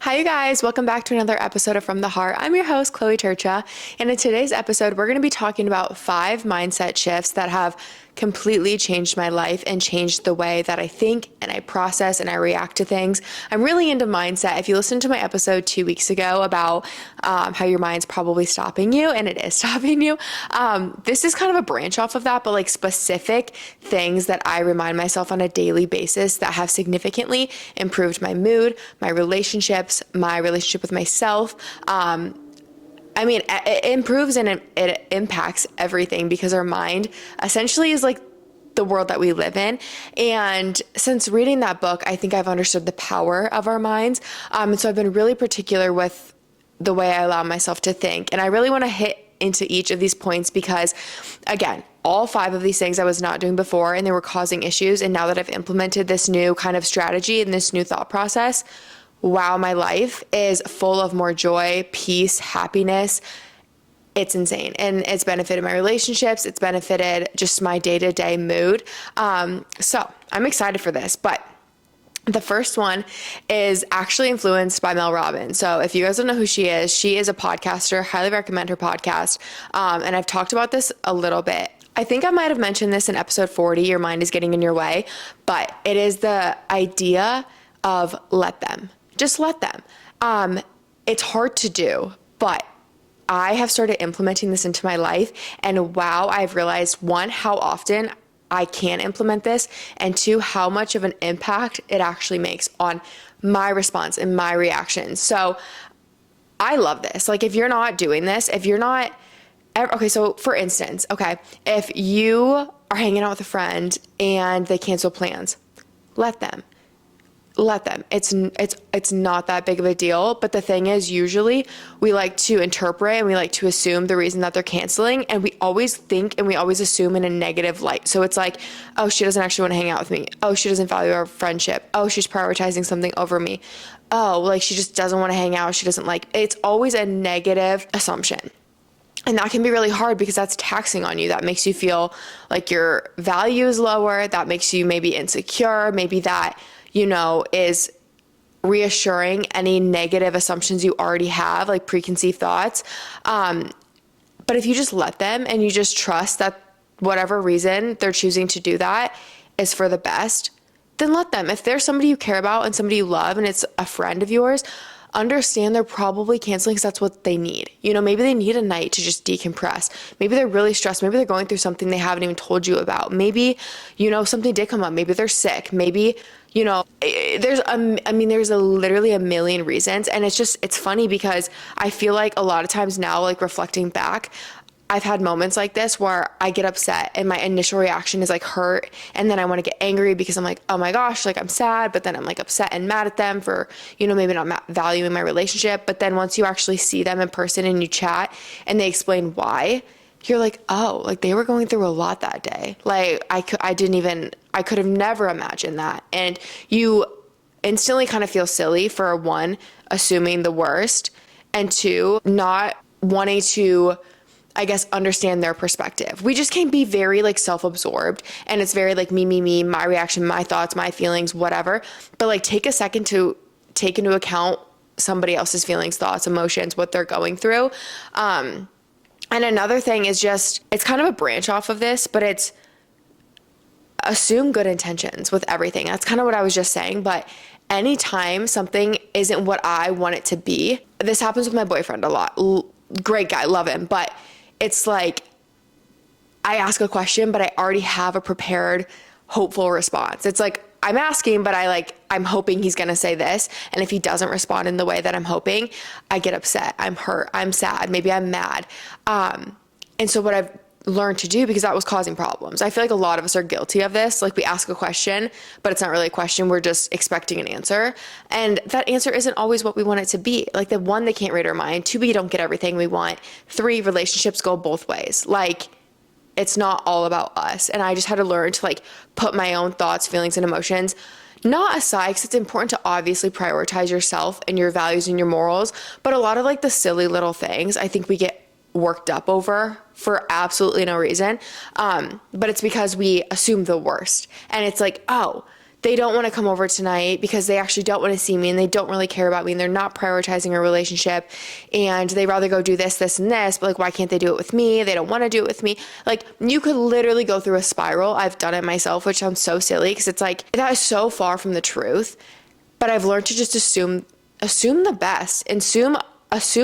Hi, you guys. Welcome back to another episode of From the Heart. I'm your host, Chloe Trca, and in today's episode, we're going to be talking about 5 mindset shifts that have completely changed my life and changed the way that I think and I process and I react to things. I'm really into mindset. If you listened to my episode 2 weeks ago about how your mind's probably stopping you, and it is stopping you, this is kind of a branch off of that, but like specific things that I remind myself on a daily basis that have significantly improved my mood, my relationships, my relationship with myself. It improves and it impacts everything because our mind essentially is like the world that we live in. And since reading that book, I think I've understood the power of our minds. And so I've been really particular with the way I allow myself to think. And I really want to hit into each of these points because, again, all 5 of these things I was not doing before and they were causing issues. And now that I've implemented this new kind of strategy and this new thought process, wow, my life is full of more joy, peace, happiness. It's insane. And it's benefited my relationships. It's benefited just my day-to-day mood. So I'm excited for this. But the first one is actually influenced by Mel Robbins. So if you guys don't know who she is a podcaster. Highly recommend her podcast. And I've talked about this a little bit. I think I might have mentioned this in episode 40, Your Mind is Getting in Your Way. But it is the idea of let them. Just let them. It's hard to do, but I have started implementing this into my life. And wow, I've realized 1, how often I can implement this, and 2, how much of an impact it actually makes on my response and my reactions. So I love this. Like if you're not doing this, if you're not, okay, so for instance, if you are hanging out with a friend and they cancel plans, let them. It's not that big of a deal. But the thing is, usually we like to interpret and we like to assume the reason that they're canceling. And we always think and we always assume in a negative light. So it's like, oh, she doesn't actually want to hang out with me. Oh, she doesn't value our friendship. Oh, she's prioritizing something over me. Oh, like she just doesn't want to hang out. She doesn't like, it's always a negative assumption. And that can be really hard because that's taxing on you. That makes you feel like your value is lower. That makes you maybe insecure. Maybe that, is reassuring any negative assumptions you already have, like preconceived thoughts. But if you just let them and you just trust that whatever reason they're choosing to do that is for the best, then let them. If there's somebody you care about and somebody you love and it's a friend of yours, understand they're probably canceling because that's what they need. Maybe they need a night to just decompress. Maybe they're really stressed. Maybe they're going through something they haven't even told you about. Maybe, something did come up. Maybe they're sick. Maybe, there's literally a million reasons. And it's funny because I feel like a lot of times now, like reflecting back, I've had moments like this where I get upset and my initial reaction is like hurt. And then I want to get angry because I'm like, oh my gosh, like I'm sad. But then I'm like upset and mad at them for, maybe not valuing my relationship. But then once you actually see them in person and you chat and they explain why, you're like, oh, like they were going through a lot that day. Like I could have never imagined that. And you instantly kind of feel silly for 1, assuming the worst, and 2, not wanting to, I guess, understand their perspective. We just can be very like self-absorbed and it's very like me, my reaction, my thoughts, my feelings, whatever. But like take a second to take into account somebody else's feelings, thoughts, emotions, what they're going through. And another thing is just, it's kind of a branch off of this, but it's assume good intentions with everything. That's kind of what I was just saying. But anytime something isn't what I want it to be, this happens with my boyfriend a lot. Great guy, love him. But it's like, I ask a question, but I already have a prepared, hopeful response. It's like, I'm asking, but I'm hoping he's going to say this. And if he doesn't respond in the way that I'm hoping, I get upset. I'm hurt. I'm sad. Maybe I'm mad. And so what I've learned to do, because that was causing problems. I feel like a lot of us are guilty of this. Like we ask a question, but it's not really a question. We're just expecting an answer. And that answer isn't always what we want it to be. Like 1, they can't read our mind. 2, we don't get everything we want. 3, relationships go both ways. Like it's not all about us. And I just had to learn to like put my own thoughts, feelings, and emotions not aside, because it's important to obviously prioritize yourself and your values and your morals. But a lot of like the silly little things, I think we get worked up over for absolutely no reason. But it's because we assume the worst. And it's like, oh, they don't want to come over tonight because they actually don't want to see me and they don't really care about me and they're not prioritizing a relationship and they rather go do this, this, and this, but like, why can't they do it with me? They don't want to do it with me. Like, you could literally go through a spiral. I've done it myself, which sounds so silly because it's like, that is so far from the truth. But I've learned to just assume the best, assume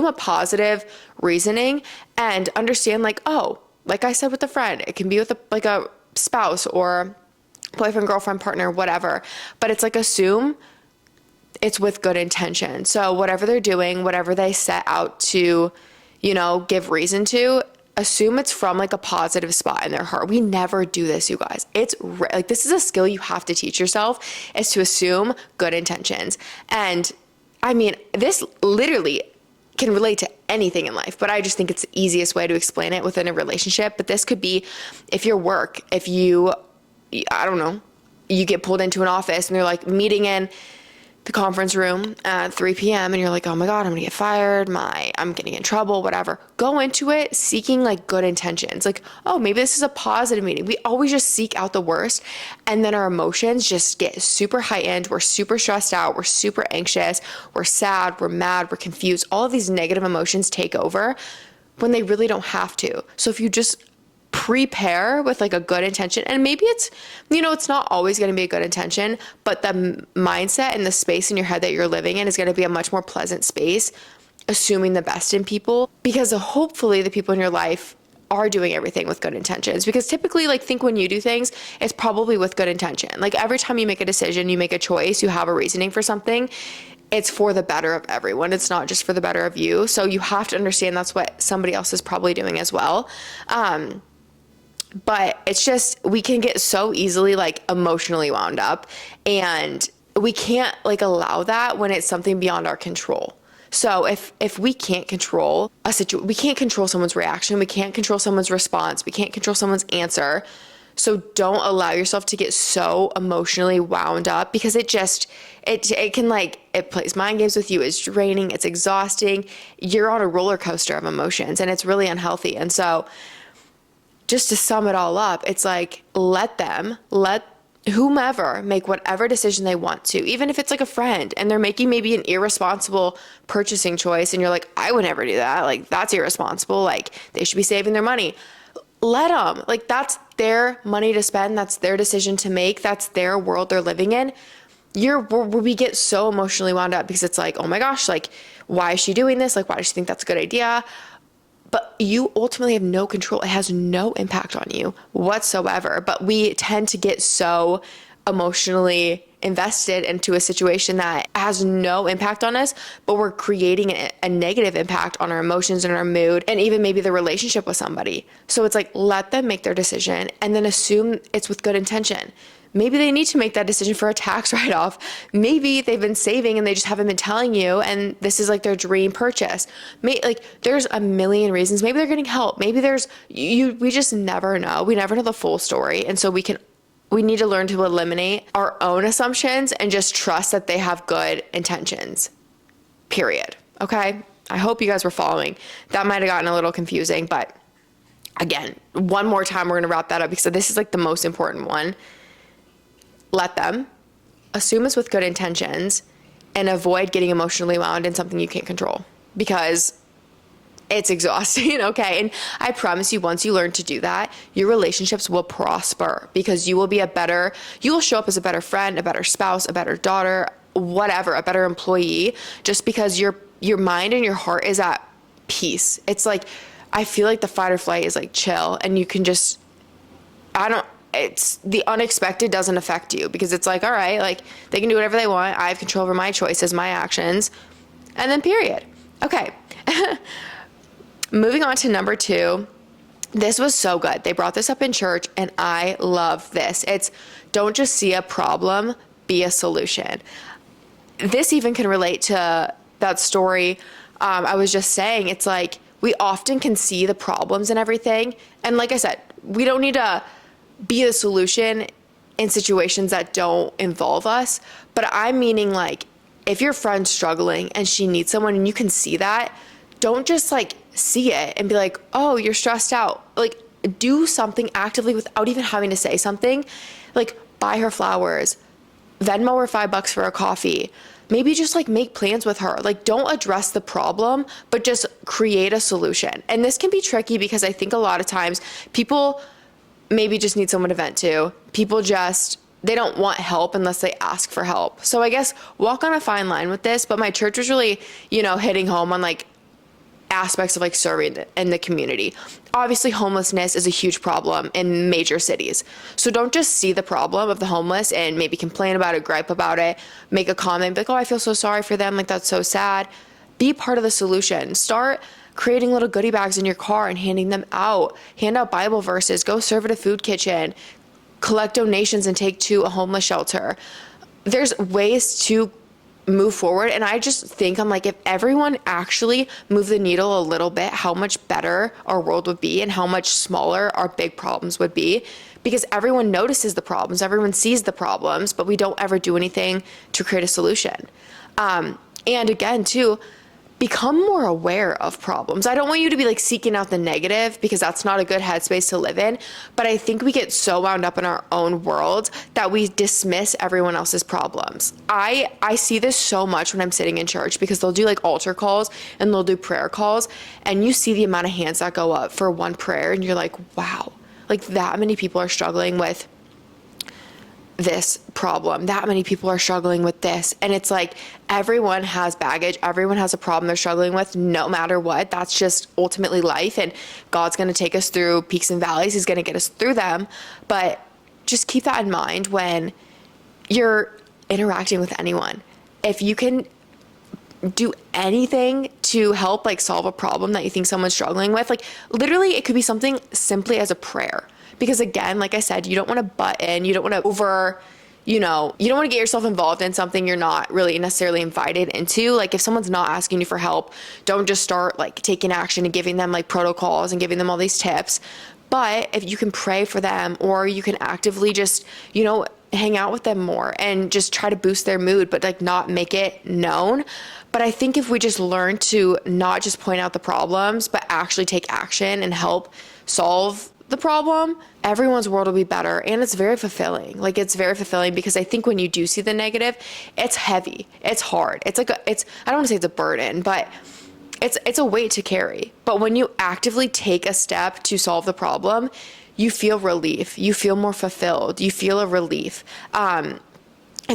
a positive reasoning and understand like, oh, like I said with a friend, it can be with a spouse or boyfriend, girlfriend, partner, whatever. But it's like, assume it's with good intention. So whatever they're doing, whatever they set out to, give reason to, assume it's from like a positive spot in their heart. We never do this, you guys. It's like, this is a skill you have to teach yourself, is to assume good intentions. And I mean, this literally can relate to anything in life, but I just think it's the easiest way to explain it within a relationship. But this could be if I don't know, you get pulled into an office and they're like meeting in the conference room at 3 p.m. and you're like, oh my God, I'm gonna get fired. I'm getting in trouble, whatever. Go into it seeking like good intentions. Like, oh, maybe this is a positive meeting. We always just seek out the worst. And then our emotions just get super heightened. We're super stressed out. We're super anxious. We're sad. We're mad. We're confused. All of these negative emotions take over when they really don't have to. So if you just prepare with like a good intention, and maybe it's not always going to be a good intention, but the mindset and the space in your head that you're living in is going to be a much more pleasant space, assuming the best in people, because hopefully the people in your life are doing everything with good intentions. Because typically, like, think when you do things, it's probably with good intention. Like, every time you make a decision, you make a choice, you have a reasoning for something, it's for the better of everyone. It's not just for the better of you. So you have to understand that's what somebody else is probably doing as well. But it's just, we can get so easily like emotionally wound up, and we can't like allow that when it's something beyond our control. So if we can't control a situation, we can't control someone's reaction, we can't control someone's response, we can't control someone's answer. So don't allow yourself to get so emotionally wound up, because it can like, it plays mind games with you. It's draining, it's exhausting. You're on a roller coaster of emotions, and it's really unhealthy. And so just to sum it all up, it's like, let whomever make whatever decision they want to, even if it's like a friend and they're making maybe an irresponsible purchasing choice and you're like, I would never do that. Like, that's irresponsible. Like, they should be saving their money. Let them. Like, that's their money to spend. That's their decision to make. That's their world they're living in. We get so emotionally wound up because it's like, oh my gosh, like, why is she doing this? Like, why does she think that's a good idea? But you ultimately have no control. It has no impact on you whatsoever. But we tend to get so emotionally invested into a situation that has no impact on us, but we're creating a negative impact on our emotions and our mood, and even maybe the relationship with somebody. So it's like, let them make their decision and then assume it's with good intention. Maybe they need to make that decision for a tax write-off. Maybe they've been saving and they just haven't been telling you, and this is like their dream purchase. There's a million reasons. Maybe they're getting help. Maybe we just never know. We never know the full story. And so we need to learn to eliminate our own assumptions and just trust that they have good intentions, period. Okay? I hope you guys were following. That might have gotten a little confusing, but again, one more time, we're going to wrap that up because this is like the most important one. Let them assume it's with good intentions and avoid getting emotionally wound in something you can't control, because it's exhausting. Okay. And I promise you, once you learn to do that, your relationships will prosper, because you will show up as a better friend, a better spouse, a better daughter, whatever, a better employee, just because your mind and your heart is at peace. It's like, I feel like the fight or flight is like chill, and you can just, it's the unexpected doesn't affect you, because it's like, all right, like, they can do whatever they want. I have control over my choices, my actions, and then period. Okay. Moving on to number 2. This was so good. They brought this up in church, and I love this. It's, don't just see a problem, be a solution. This even can relate to that story I was just saying. It's like, we often can see the problems and everything. And like I said, we don't need to be a solution in situations that don't involve us. But I'm meaning, like, if your friend's struggling and she needs someone and you can see that, don't just like see it and be like, oh, you're stressed out. Like, do something actively without even having to say something. Like, buy her flowers, Venmo her $5 for a coffee. Maybe just like make plans with her. Like don't address the problem, but just create a solution. And this can be tricky because I think a lot of times people maybe just need someone to vent to. People just, they don't want help unless they ask for help. So I guess walk on a fine line with this, but my church was really, hitting home on like aspects of like serving in the community. Obviously, homelessness is a huge problem in major cities. So don't just see the problem of the homeless and maybe complain about it, gripe about it, make a comment, like, oh, I feel so sorry for them. Like, that's so sad. Be part of the solution. Start creating little goodie bags in your car and handing them out. Hand out Bible verses. Go serve at a food kitchen. Collect donations and take to a homeless shelter. There's ways to move forward. And I just think, I'm like, if everyone actually moved the needle a little bit, how much better our world would be and how much smaller our big problems would be, because everyone notices the problems, everyone sees the problems, but we don't ever do anything to create a solution. And again, too, become more aware of problems. I don't want you to be like seeking out the negative, because that's not a good headspace to live in. But I think we get so wound up in our own world that we dismiss everyone else's problems. I see this so much when I'm sitting in church, because they'll do like altar calls and they'll do prayer calls, and you see the amount of hands that go up for one prayer, and you're like, wow, like that many people are struggling with this problem, that many people are struggling with this. And it's like, everyone has baggage, everyone has a problem they're struggling with, no matter what. That's just ultimately life, and God's going to take us through peaks and valleys. He's going to get us through them. But just keep that in mind when you're interacting with anyone. If you can do anything to help like solve a problem that you think someone's struggling with, like literally it could be something simply as a prayer. Because again, like I said, you don't want to butt in, you don't want to you don't want to get yourself involved in something you're not really necessarily invited into. Like if someone's not asking you for help, don't just start like taking action and giving them like protocols and giving them all these tips. But if you can pray for them, or you can actively just, hang out with them more and just try to boost their mood, but like not make it known. But I think if we just learn to not just point out the problems, but actually take action and help solve the problem, everyone's world will be better. And it's very fulfilling. Like it's very fulfilling, because I think when you do see the negative, it's heavy, it's hard. It's like I don't want to say it's a burden, but it's a weight to carry. But when you actively take a step to solve the problem, you feel relief, you feel more fulfilled, you feel a relief. And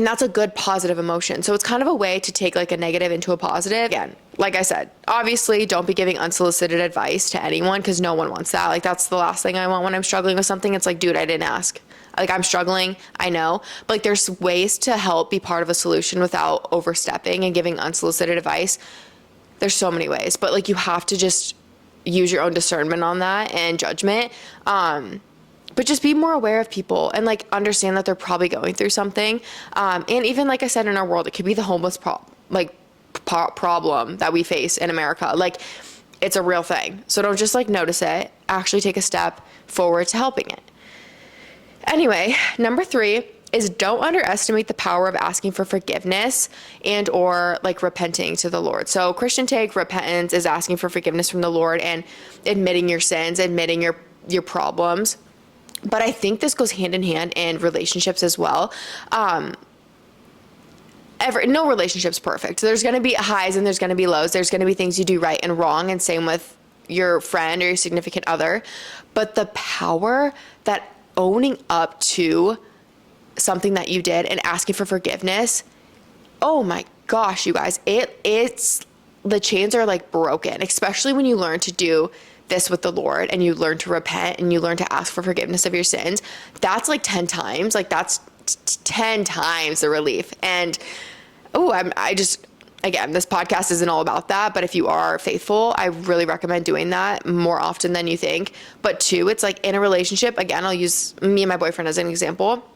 that's a good positive emotion. So it's kind of a way to take like a negative into a positive. Again, like I said, obviously don't be giving unsolicited advice to anyone, because no one wants that. Like that's the last thing I want when I'm struggling with something. It's like, dude, I didn't ask. Like I'm struggling, I know. But like there's ways to help be part of a solution without overstepping and giving unsolicited advice. There's so many ways, but like you have to just use your own discernment on that and judgment. But just be more aware of people and like understand that they're probably going through something. And even like I said, in our world, it could be the homeless problem that we face in America. Like it's a real thing. So don't just like notice it, actually take a step forward to helping it. Anyway, number 3 is don't underestimate the power of asking for forgiveness and or like repenting to the Lord. So Christian take, repentance is asking for forgiveness from the Lord and admitting your sins, admitting your problems. But I think this goes hand in hand in relationships as well. No relationship's perfect. There's going to be highs and there's going to be lows. There's going to be things you do right and wrong, and same with your friend or your significant other. But the power that owning up to something that you did and asking for forgiveness, oh my gosh, you guys, it's the chains are like broken, especially when you learn to do this with the Lord and you learn to repent and you learn to ask for forgiveness of your sins. That's like 10 times, like that's 10 times the relief. And again, this podcast isn't all about that, but if you are faithful, I really recommend doing that more often than you think. But 2, it's like in a relationship, again, I'll use me and my boyfriend as an example,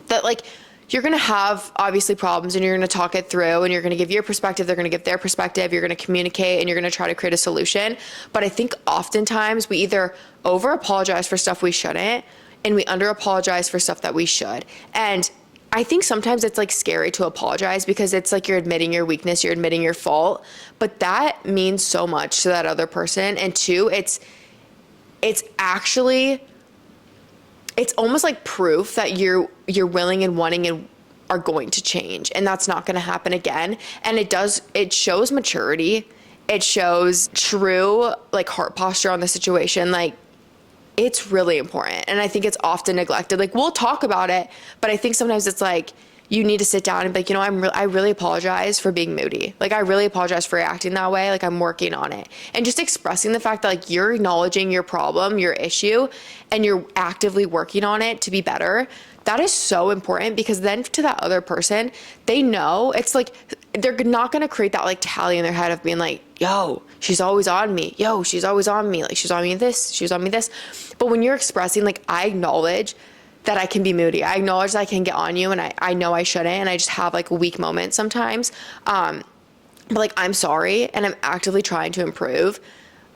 that like you're going to have obviously problems and you're going to talk it through and you're going to give your perspective. They're going to give their perspective. You're going to communicate and you're going to try to create a solution. But I think oftentimes we either over apologize for stuff we shouldn't and we under apologize for stuff that we should. And I think sometimes it's like scary to apologize because it's like you're admitting your weakness, you're admitting your fault, but that means so much to that other person. And 2, it's actually, it's almost like proof that you're willing and wanting and are going to change, and that's not going to happen again. And it shows maturity. It shows true like heart posture on the situation. Like, it's really important. And I think it's often neglected. Like, we'll talk about it, but I think sometimes it's like, you need to sit down and be like, I really apologize for being moody. Like, I really apologize for reacting that way. Like, I'm working on it. And just expressing the fact that like you're acknowledging your problem, your issue, and you're actively working on it to be better. That is so important, because then to that other person, they know it's like, they're not going to create that like tally in their head of being like, yo, she's always on me. Yo, she's always on me. Like, she's on me this, she's on me this. But when you're expressing like, I acknowledge that I can be moody. I acknowledge that I can get on you, and I know I shouldn't, and I just have like weak moments sometimes. But like, I'm sorry, and I'm actively trying to improve.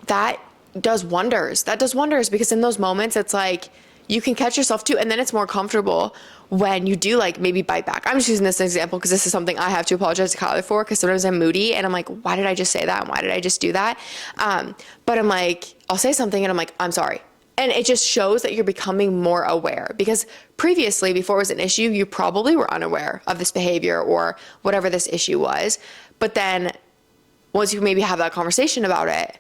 That does wonders. That does wonders, because in those moments, it's like, you can catch yourself too. And then it's more comfortable when you do like maybe bite back. I'm just using this example because this is something I have to apologize to Kyler for, because sometimes I'm moody and I'm like, why did I just say that? And why did I just do that? But I'm like, I'll say something and I'm like, I'm sorry. And it just shows that you're becoming more aware, because previously, before it was an issue, you probably were unaware of this behavior or whatever this issue was. But then once you maybe have that conversation about it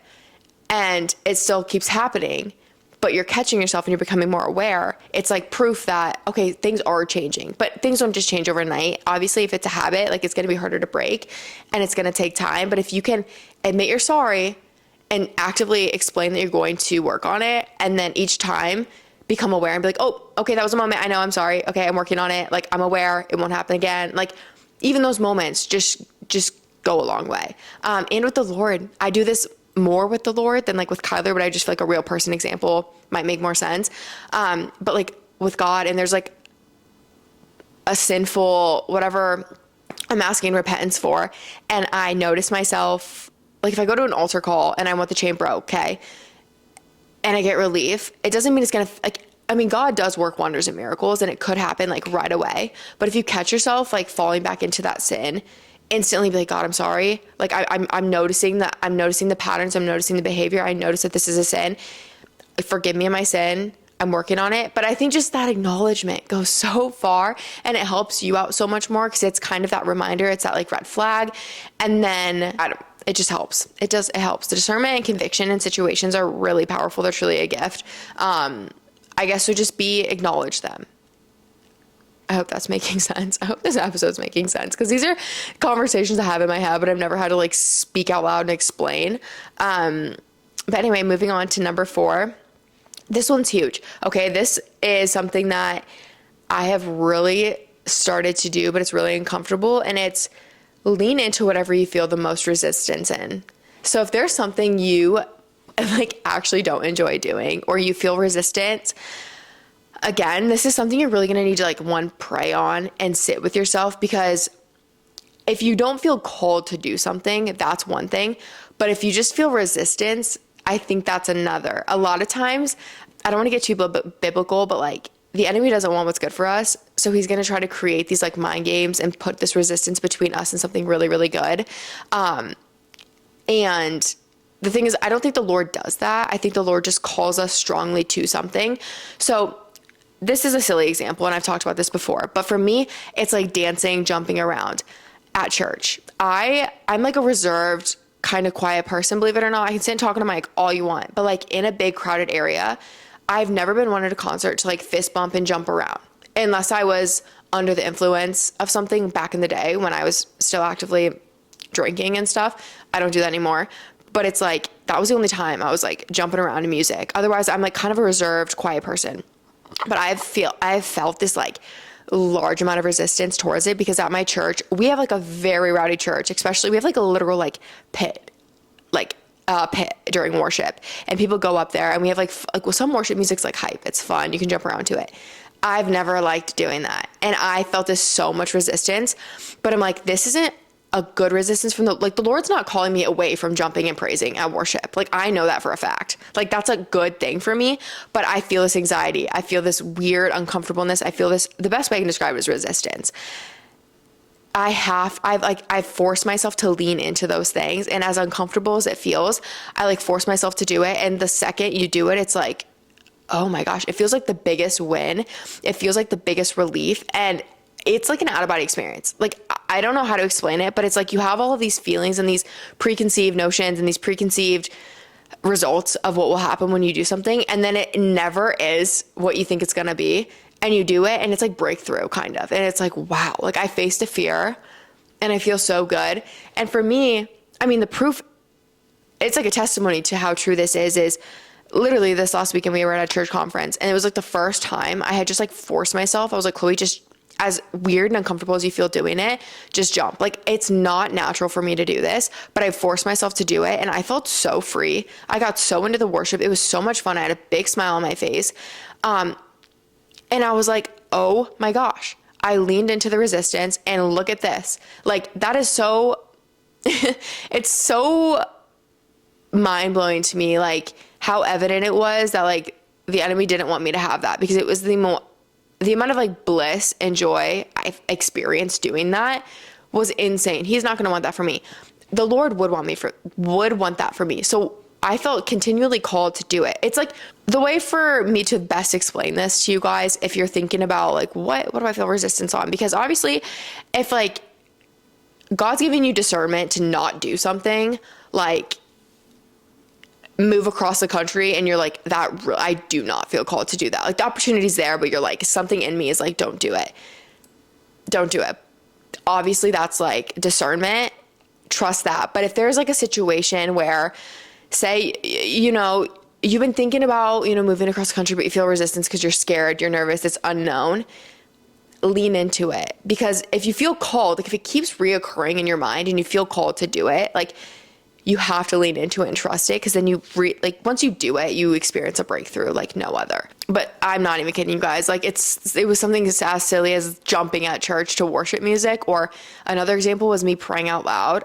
and it still keeps happening, but you're catching yourself and you're becoming more aware, it's like proof that, okay, things are changing. But things don't just change overnight. Obviously, if it's a habit, like, it's going to be harder to break and it's going to take time. But if you can admit you're sorry and actively explain that you're going to work on it, and then each time become aware and be like, oh, okay, that was a moment. I know, I'm sorry. Okay, I'm working on it. Like, I'm aware. It won't happen again. Like, even those moments just go a long way. And with the Lord, I do this more with the Lord than like with Kyler, but I just feel like a real person example might make more sense. But like with God, and there's like a sinful, whatever I'm asking repentance for, and I notice myself, like if I go to an altar call and I want the chain broke, okay, and I get relief, it doesn't mean it's going to, like, I mean, God does work wonders and miracles, and it could happen like right away. But if you catch yourself like falling back into that sin, instantly be like, God, I'm sorry. Like, I'm noticing that, I'm noticing the patterns, I'm noticing the behavior. I notice that this is a sin. Forgive me of my sin. I'm working on it. But I think just that acknowledgement goes so far, and it helps you out so much more, because it's kind of that reminder. It's that like red flag. And then it just helps. It helps. The discernment and conviction in situations are really powerful. They're truly a gift. I guess so, just acknowledge them. I hope that's making sense. I hope this episode's making sense, because these are conversations I have in my head, but I've never had to like speak out loud and explain. But anyway, moving on to number 4. This one's huge. Okay, this is something that I have really started to do, but it's really uncomfortable, and it's lean into whatever you feel the most resistance in. So if there's something you like actually don't enjoy doing, or you feel resistant, again, this is something you're really going to need to like, one, pray on and sit with yourself, because if you don't feel called to do something, that's one thing. But if you just feel resistance, I think that's another. A lot of times, I don't want to get too biblical, but like, the enemy doesn't want what's good for us. So he's going to try to create these like mind games and put this resistance between us and something really, really good. And the thing is, I don't think the Lord does that. I think the Lord just calls us strongly to something. So this is a silly example, and I've talked about this before, but for me, it's like dancing, jumping around at church. I'm like a reserved, kind of quiet person, believe it or not. I can sit and talk to the mic all you want, but like in a big crowded area, I've never been one at a concert to like fist bump and jump around, unless I was under the influence of something back in the day when I was still actively drinking and stuff. I don't do that anymore. But it's like, that was the only time I was like jumping around to music. Otherwise, I'm like kind of a reserved, quiet person. But I've felt this like large amount of resistance towards it, because at my church, we have like a very rowdy church, especially we have like a literal like pit during worship, and people go up there, and we have like well, some worship music's like hype. It's fun. You can jump around to it. I've never liked doing that. And I felt this so much resistance, but I'm like, this isn't a good resistance from the Lord's not calling me away from jumping and praising at worship. Like, I know that for a fact. Like, that's a good thing for me, but I feel this anxiety. I feel this weird uncomfortableness. I feel this, the best way I can describe it is resistance. I've forced myself to lean into those things. And as uncomfortable as it feels, I like force myself to do it. And the second you do it, it's like, oh my gosh, it feels like the biggest win. It feels like the biggest relief. And it's like an out of body experience. Like, I don't know how to explain it, but it's like you have all of these feelings and these preconceived notions and these preconceived results of what will happen when you do something. And then it never is what you think it's going to be. And you do it and it's like breakthrough kind of. And it's like, wow, like I faced a fear and I feel so good. And for me, I mean, the proof, it's like a testimony to how true this is literally this last weekend we were at a church conference and it was like the first time I had just like forced myself. I was like, Chloe, just as weird and uncomfortable as you feel doing it, just jump. Like, it's not natural for me to do this, but I forced myself to do it and I felt so free. I got so into the worship. It was so much fun. I had a big smile on my face. And I was like, oh my gosh, I leaned into the resistance and look at this. Like, that is so, it's so mind blowing to me, like how evident it was that like the enemy didn't want me to have that, because it was the amount of like bliss and joy I've experienced doing that was insane. He's not going to want that for me. The Lord would want that for me. So I felt continually called to do it. It's like the way for me to best explain this to you guys, if you're thinking about like, what do I feel resistance on? Because obviously if like God's giving you discernment to not do something, like move across the country, and you're like, I do not feel called to do that. Like, the opportunity's there, but you're like, something in me is like, don't do it. Don't do it. Obviously that's like discernment. Trust that. But if there's like a situation where, say, you've been thinking about, moving across the country, but you feel resistance because you're scared, you're nervous, it's unknown, lean into it. Because if you feel called, like if it keeps reoccurring in your mind and you feel called to do it, like you have to lean into it and trust it. Cause then once you do it, you experience a breakthrough like no other. But I'm not even kidding you guys. Like it was something as silly as jumping at church to worship music. Or another example was me praying out loud.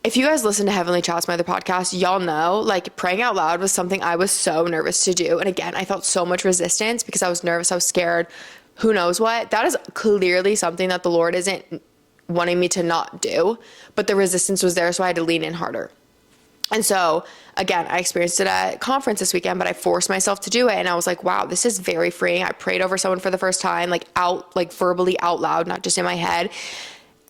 If you guys listen to Heavenly Chats, my other podcast, y'all know, like, praying out loud was something I was so nervous to do. And again, I felt so much resistance because I was nervous, I was scared, who knows what. That is clearly something that the Lord isn't wanting me to not do, but the resistance was there, so I had to lean in harder. And so, again, I experienced it at a conference this weekend, but I forced myself to do it. And I was like, wow, this is very freeing. I prayed over someone for the first time, like verbally out loud, not just in my head.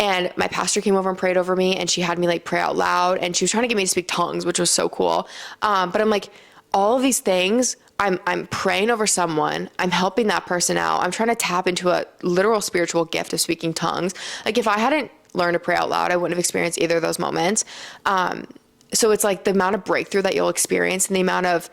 And my pastor came over and prayed over me, and she had me like pray out loud, and she was trying to get me to speak tongues, which was so cool. But I'm like, all of these things, I'm praying over someone, I'm helping that person out. I'm trying to tap into a literal spiritual gift of speaking tongues. Like, if I hadn't learned to pray out loud, I wouldn't have experienced either of those moments. So it's like the amount of breakthrough that you'll experience and the amount of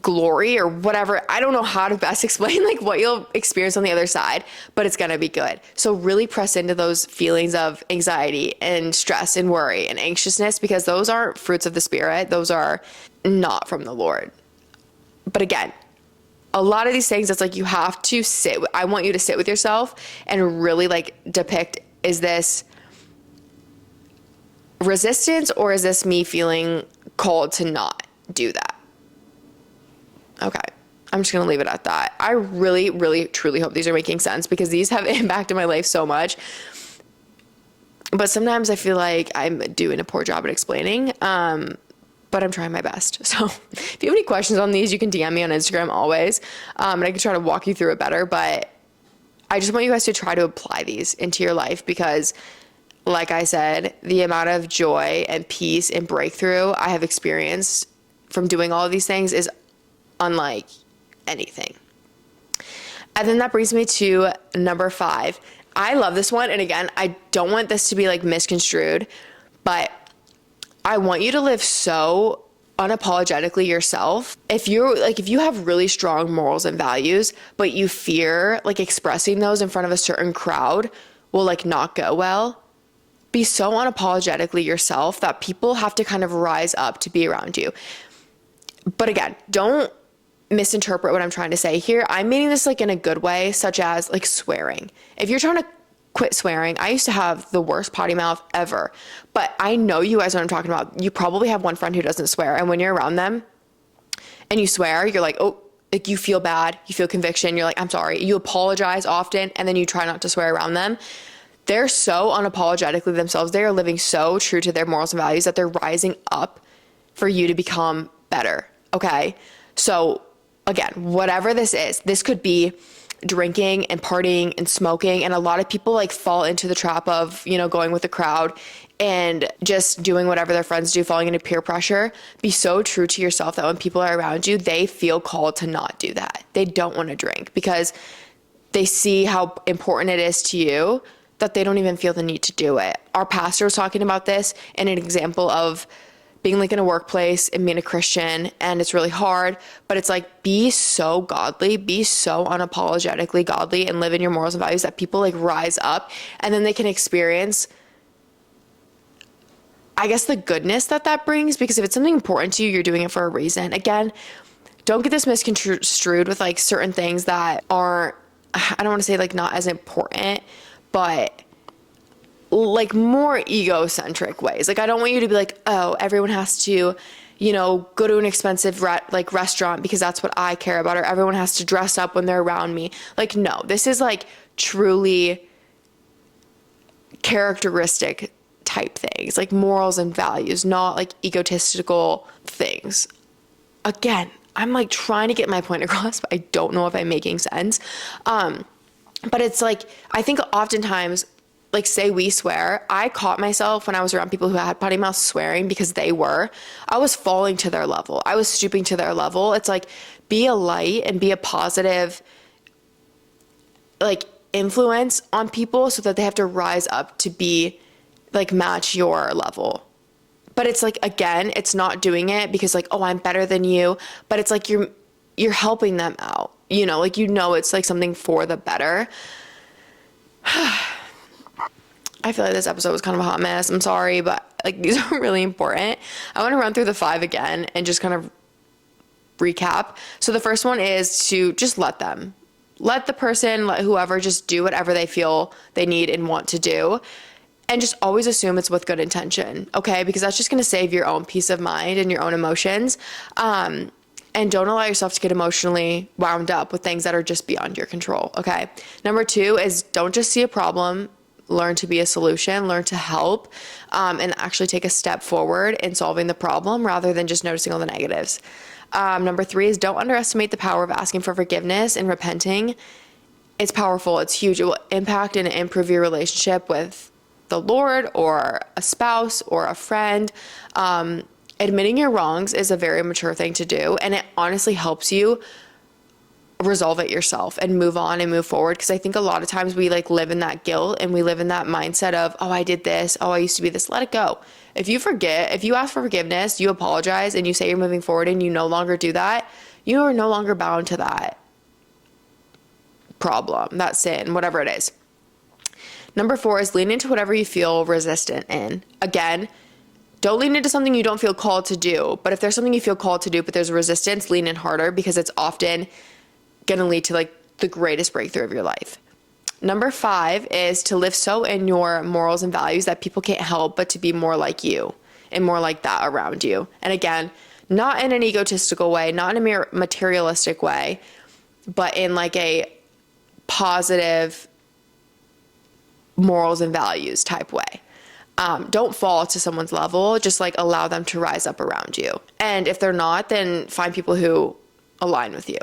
glory or whatever. I don't know how to best explain like what you'll experience on the other side, but it's going to be good. So really press into those feelings of anxiety and stress and worry and anxiousness, because those aren't fruits of the Spirit. Those are not from the Lord. But again, a lot of these things, it's like you have to I want you to sit with yourself and really like depict, is this resistance or is this me feeling called to not do that? Okay, I'm just going to leave it at that. I really, really, truly hope these are making sense, because these have impacted my life so much. But sometimes I feel like I'm doing a poor job at explaining, but I'm trying my best. So if you have any questions on these, you can DM me on Instagram always, and I can try to walk you through it better. But I just want you guys to try to apply these into your life, because like I said, the amount of joy and peace and breakthrough I have experienced from doing all of these things is unlike anything. And then that brings me to number 5. I love this one. And again, I don't want this to be like misconstrued, but I want you to live so unapologetically yourself. If you have really strong morals and values, but you fear like expressing those in front of a certain crowd will like not go well, be so unapologetically yourself that people have to kind of rise up to be around you. But again, don't misinterpret what I'm trying to say here. I'm meaning this like in a good way, such as like swearing. If you're trying to quit swearing, I used to have the worst potty mouth ever, but I know you guys know what I'm talking about. You probably have one friend who doesn't swear, and when you're around them and you swear, you're like, oh, like you feel bad, you feel conviction, you're like, I'm sorry. You apologize often, and then you try not to swear around them. They're so unapologetically themselves. They are living so true to their morals and values that they're rising up for you to become better. Okay. So again, whatever this is, this could be drinking and partying and smoking. And a lot of people like fall into the trap of, going with the crowd and just doing whatever their friends do, falling into peer pressure. Be so true to yourself that when people are around you, they feel called to not do that. They don't want to drink because they see how important it is to you that they don't even feel the need to do it. Our pastor was talking about this in an example of being like in a workplace and being a Christian, and it's really hard, but it's like, be so godly, be so unapologetically godly and live in your morals and values that people like rise up and then they can experience, I guess, the goodness that brings, because if it's something important to you, you're doing it for a reason. Again, don't get this misconstrued with like certain things that aren't, I don't want to say like not as important, but like more egocentric ways. Like, I don't want you to be like, oh, everyone has to, go to an expensive restaurant because that's what I care about, or everyone has to dress up when they're around me. Like, no, this is like truly characteristic type things, like morals and values, not like egotistical things. Again, I'm like trying to get my point across, but I don't know if I'm making sense. But it's like, I think oftentimes, like, say we swear, I caught myself when I was around people who had potty mouth swearing because I was falling to their level. I was stooping to their level. It's like, be a light and be a positive, like, influence on people so that they have to rise up to be, like, match your level. But it's like, again, it's not doing it because like, oh, I'm better than you, but it's like you're helping them out, it's like something for the better. I feel like this episode was kind of a hot mess. I'm sorry, but like these are really important. I want to run through the 5 again and just kind of recap. So the first one is to just let the person, let whoever just do whatever they feel they need and want to do. And just always assume it's with good intention, okay? Because that's just going to save your own peace of mind and your own emotions. And don't allow yourself to get emotionally wound up with things that are just beyond your control, okay? Number 2 is don't just see a problem, learn to be a solution, learn to help, and actually take a step forward in solving the problem rather than just noticing all the negatives. Number 3 is don't underestimate the power of asking for forgiveness and repenting. It's powerful. It's huge. It will impact and improve your relationship with the Lord or a spouse or a friend. Admitting your wrongs is a very mature thing to do, and it honestly helps you resolve it yourself and move on and move forward. Because I think a lot of times we like live in that guilt and we live in that mindset of, oh, I did this, oh, I used to be this. Let it go. If you ask for forgiveness, you apologize, and you say you're moving forward and you no longer do that, you are no longer bound to that problem, that sin, whatever it is. Number 4 is lean into whatever you feel resistant in. Again, don't lean into something you don't feel called to do. But if there's something you feel called to do, but there's resistance, lean in harder, because it's often going to lead to like the greatest breakthrough of your life. Number 5 is to live so in your morals and values that people can't help but to be more like you and more like that around you. And again, not in an egotistical way, not in a materialistic way, but in like a positive morals and values type way. Don't fall to someone's level, just like allow them to rise up around you. And if they're not, then find people who align with you.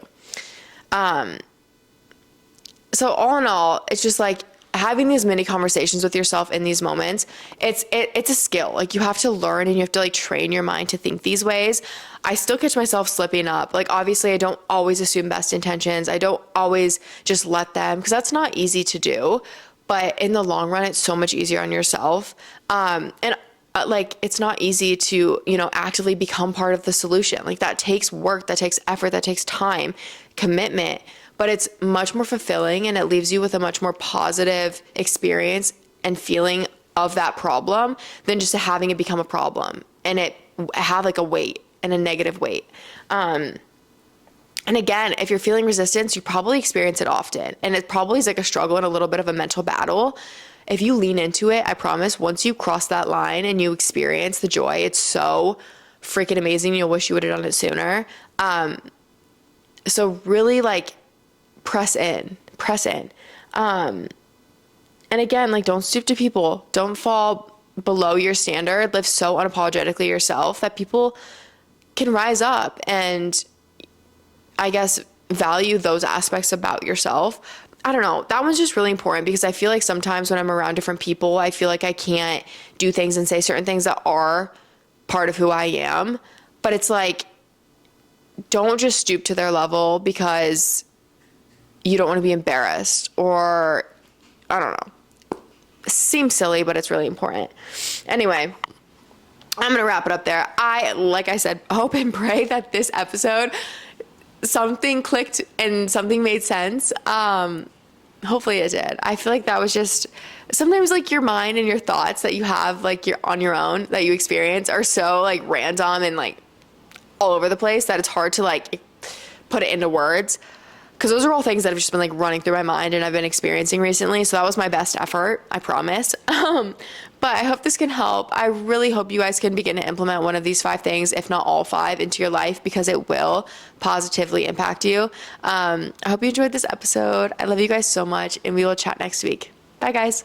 So all in all, it's just like having these mini conversations with yourself in these moments. It's a skill. Like, you have to learn and you have to like train your mind to think these ways. I still catch myself slipping up. Like, obviously I don't always assume best intentions. I don't always just let them, because that's not easy to do. But in the long run, it's so much easier on yourself. Like, it's not easy to, actively become part of the solution. Like, that takes work, that takes effort, that takes time, commitment, but it's much more fulfilling, and it leaves you with a much more positive experience and feeling of that problem than just having it become a problem and it have like a weight and a negative weight. And again, if you're feeling resistance, you probably experience it often. And it probably is like a struggle and a little bit of a mental battle. If you lean into it, I promise, once you cross that line and you experience the joy, it's so freaking amazing. You'll wish you would have done it sooner. So really like press in. And again, like, don't stoop to people. Don't fall below your standard. Live so unapologetically yourself that people can rise up and, I guess, value those aspects about yourself. I don't know. That one's just really important because I feel like sometimes when I'm around different people, I feel like I can't do things and say certain things that are part of who I am. But it's like, don't just stoop to their level because you don't want to be embarrassed, or I don't know. Seems silly, but it's really important. Anyway, I'm going to wrap it up there. Like I said, hope and pray that this episode, something clicked and something made sense. Hopefully it did. I feel like that was just, sometimes like your mind and your thoughts that you have, like you're on your own, that you experience, are so like random and like all over the place that it's hard to like put it into words. Because those are all things that have just been like running through my mind and I've been experiencing recently. So that was my best effort, I promise. But I hope this can help. I really hope you guys can begin to implement one of these 5 things, if not all 5, into your life, because it will positively impact you. I hope you enjoyed this episode. I love you guys so much, and we will chat next week. Bye, guys.